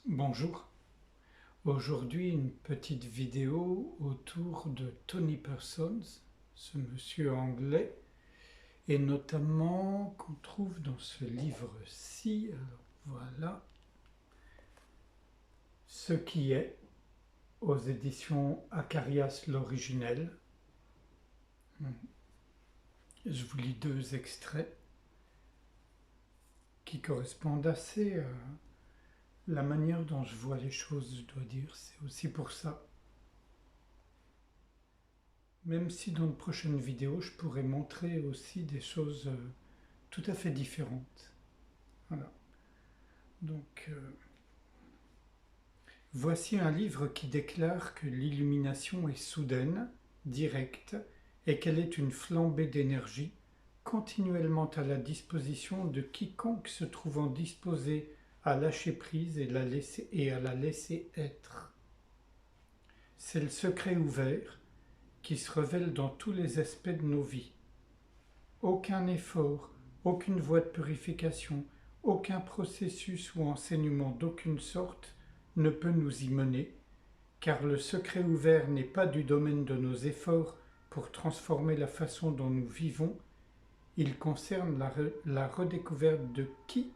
Bonjour, aujourd'hui une petite vidéo autour de Tony Parsons, ce monsieur anglais, et notamment qu'on trouve dans ce livre-ci, alors voilà, Ce qui est, aux éditions Acarias l'originel. Je vous lis deux extraits qui correspondent assez à la manière dont je vois les choses, je dois dire. C'est aussi pour ça. Même si dans de prochaines vidéos, je pourrais montrer aussi des choses tout à fait différentes. Voilà. Donc, voici un livre qui déclare que l'illumination est soudaine, directe, et qu'elle est une flambée d'énergie continuellement à la disposition de quiconque se trouvant disposé à lâcher prise et à la laisser être. C'est le secret ouvert qui se révèle dans tous les aspects de nos vies. Aucun effort, aucune voie de purification, aucun processus ou enseignement d'aucune sorte ne peut nous y mener, car le secret ouvert n'est pas du domaine de nos efforts pour transformer la façon dont nous vivons, il concerne la redécouverte de qui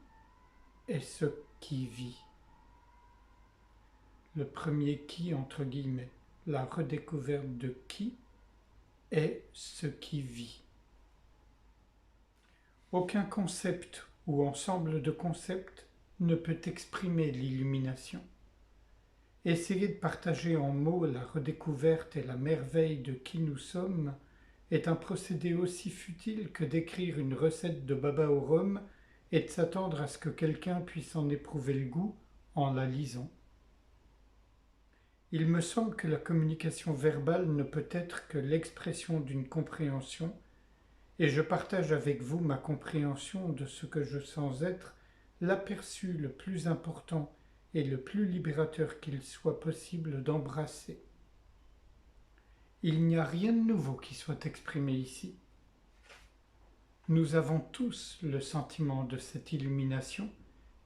est ce qui vit. Le premier qui, entre guillemets, la redécouverte de qui est ce qui vit. Aucun concept ou ensemble de concepts ne peut exprimer l'illumination. Essayer de partager en mots la redécouverte et la merveille de qui nous sommes est un procédé aussi futile que d'écrire une recette de baba au rhum et de s'attendre à ce que quelqu'un puisse en éprouver le goût en la lisant. Il me semble que la communication verbale ne peut être que l'expression d'une compréhension, et je partage avec vous ma compréhension de ce que je sens être l'aperçu le plus important et le plus libérateur qu'il soit possible d'embrasser. Il n'y a rien de nouveau qui soit exprimé ici. Nous avons tous le sentiment de cette illumination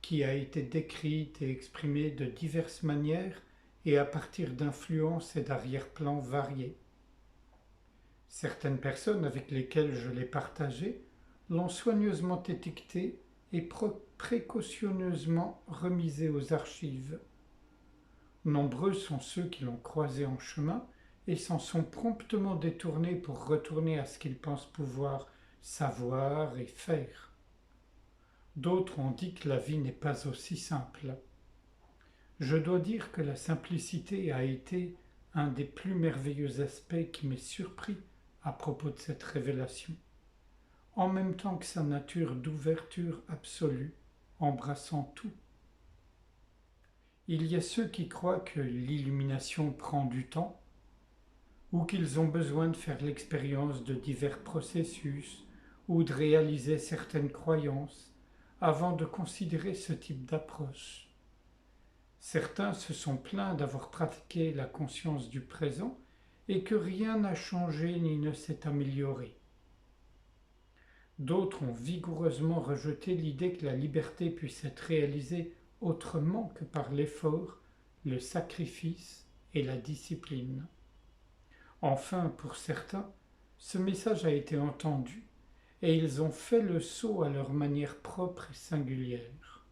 qui a été décrite et exprimée de diverses manières et à partir d'influences et d'arrière-plans variés. Certaines personnes avec lesquelles je l'ai partagé l'ont soigneusement étiqueté et précautionneusement remisé aux archives. Nombreux sont ceux qui l'ont croisé en chemin et s'en sont promptement détournés pour retourner à ce qu'ils pensent pouvoir savoir et faire. D'autres ont dit que la vie n'est pas aussi simple. Je dois dire que la simplicité a été un des plus merveilleux aspects qui m'est surpris à propos de cette révélation, en même temps que sa nature d'ouverture absolue, embrassant tout. Il y a ceux qui croient que l'illumination prend du temps, ou qu'ils ont besoin de faire l'expérience de divers processus, ou de réaliser certaines croyances, avant de considérer ce type d'approche. Certains se sont plaints d'avoir pratiqué la conscience du présent et que rien n'a changé ni ne s'est amélioré. D'autres ont vigoureusement rejeté l'idée que la liberté puisse être réalisée autrement que par l'effort, le sacrifice et la discipline. Enfin, pour certains, ce message a été entendu et ils ont fait le saut à leur manière propre et singulière.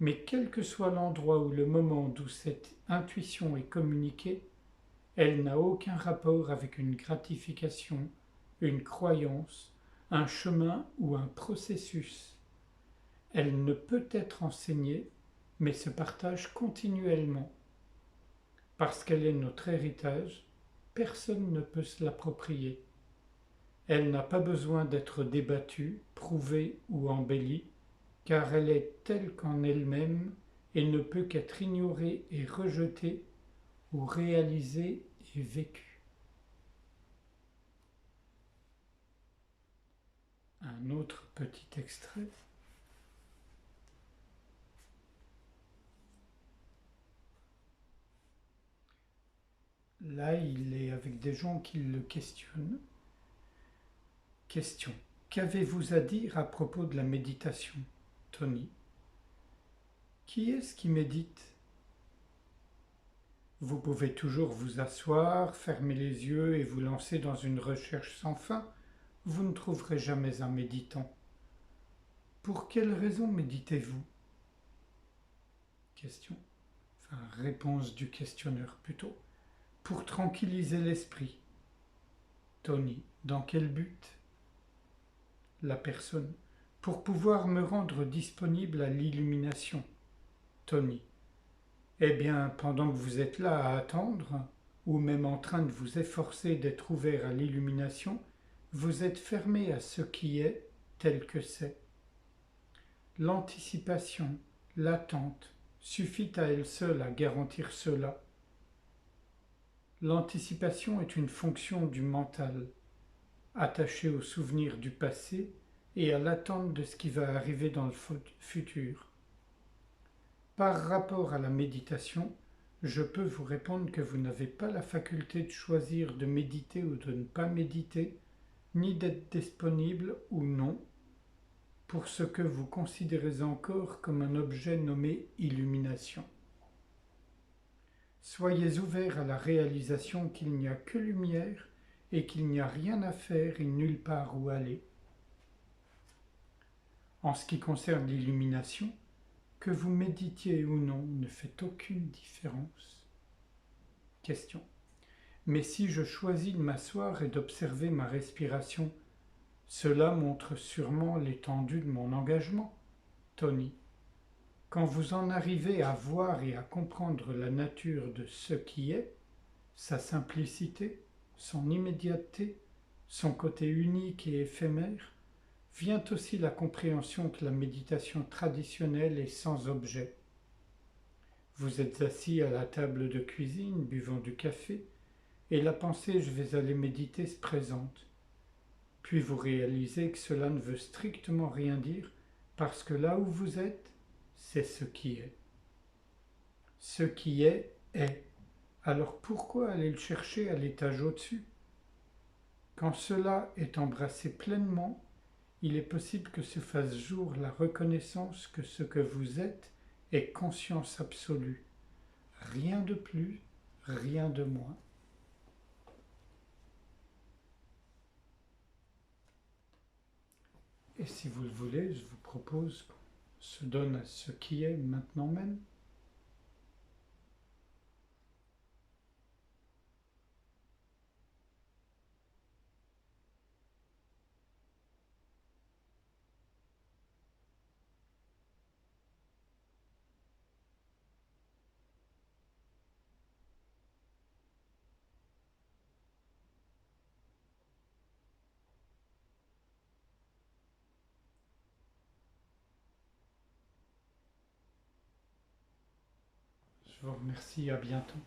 Mais quel que soit l'endroit ou le moment d'où cette intuition est communiquée, elle n'a aucun rapport avec une gratification, une croyance, un chemin ou un processus. Elle ne peut être enseignée, mais se partage continuellement. Parce qu'elle est notre héritage, personne ne peut se l'approprier. Elle n'a pas besoin d'être débattue, prouvée ou embellie, car elle est telle qu'en elle-même et ne peut qu'être ignorée et rejetée ou réalisée et vécue. Un autre petit extrait. Là, il est avec des gens qui le questionnent. Question. Qu'avez-vous à dire à propos de la méditation, Tony? Qui est-ce qui médite? Vous pouvez toujours vous asseoir, fermer les yeux et vous lancer dans une recherche sans fin. Vous ne trouverez jamais un méditant. Pour quelle raison méditez-vous? Question. Enfin, réponse du questionneur plutôt. Pour tranquilliser l'esprit. Tony. Dans quel but? La personne. Pour pouvoir me rendre disponible à l'illumination. Tony. Eh bien, pendant que vous êtes là à attendre, ou même en train de vous efforcer d'être ouvert à l'illumination, vous êtes fermé à ce qui est tel que c'est. L'anticipation, l'attente, suffit à elle seule à garantir cela. L'anticipation est une fonction du mental, attachée au souvenir du passé et à l'attente de ce qui va arriver dans le futur. Par rapport à la méditation, je peux vous répondre que vous n'avez pas la faculté de choisir de méditer ou de ne pas méditer, ni d'être disponible ou non pour ce que vous considérez encore comme un objet nommé illumination. Soyez ouverts à la réalisation qu'il n'y a que lumière et qu'il n'y a rien à faire et nulle part où aller. En ce qui concerne l'illumination, que vous méditiez ou non ne fait aucune différence. Question. Mais si je choisis de m'asseoir et d'observer ma respiration, cela montre sûrement l'étendue de mon engagement. Tony. Quand vous en arrivez à voir et à comprendre la nature de ce qui est, sa simplicité, son immédiateté, son côté unique et éphémère, vient aussi la compréhension que la méditation traditionnelle est sans objet. Vous êtes assis à la table de cuisine, buvant du café, et la pensée « je vais aller méditer » se présente. Puis vous réalisez que cela ne veut strictement rien dire, parce que là où vous êtes, c'est ce qui est. Ce qui est, est. Alors pourquoi aller le chercher à l'étage au-dessus? Quand cela est embrassé pleinement, il est possible que se fasse jour la reconnaissance que ce que vous êtes est conscience absolue. Rien de plus, rien de moins. Et si vous le voulez, je vous propose qu'on se donne à ce qui est maintenant même. Je vous remercie, à bientôt.